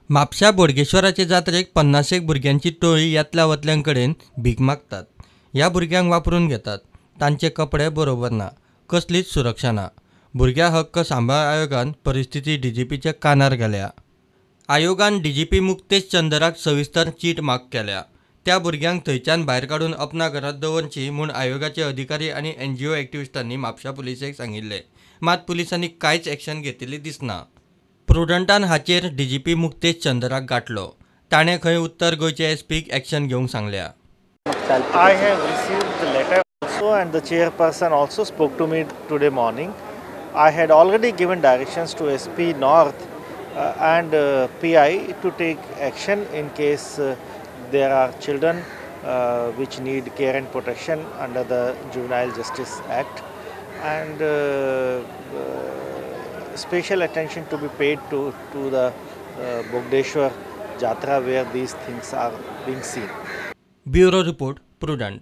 म्हापशा बोडगेश्वराचे जात्रेक 50 भुरग्यांची टोळी यातल्या वतल्यांकडेन भीक मागतात. ह्या भुरग्यांक वापरून घेतात. तांचे कपडे बरोबर ना, कसलीच सुरक्षा ना. भुरग्या हक्क सांबाळ आयोगान परिस्थिती डीजीपीच्या कानार गेल्या. आयोगान डीजीपी मुक्तेश चंदराक सविस्तर चीट माग केल्या. त्या भुरग्यांक थंयच्यान भायर काडून अपना घरात दवरची म्हूण आयोगाचे अधिकारी आनी NGO एक्टिविस्टांनी म्हापशा पुलिसेक सांगिल्ले. मात पुलिसांनी कांयच एक्शन घेतिल्ली दिसना. प्रुडंटान हाचेर डीजीपी मुक्तेश चंदराक गाठलो. ताणें खंय उत्तर गोंयचे एसपीक एक्शन घेवंक सांगल्या. I have received the letter also, and the chairperson also spoke to me today morning. I had already given directions to SP North and PI to take action in case there are children which need care and protection under the Juvenile Justice Act, and special attention to be paid to the Bogdeshwar Jatra where these things are being seen. Bureau report, prudent.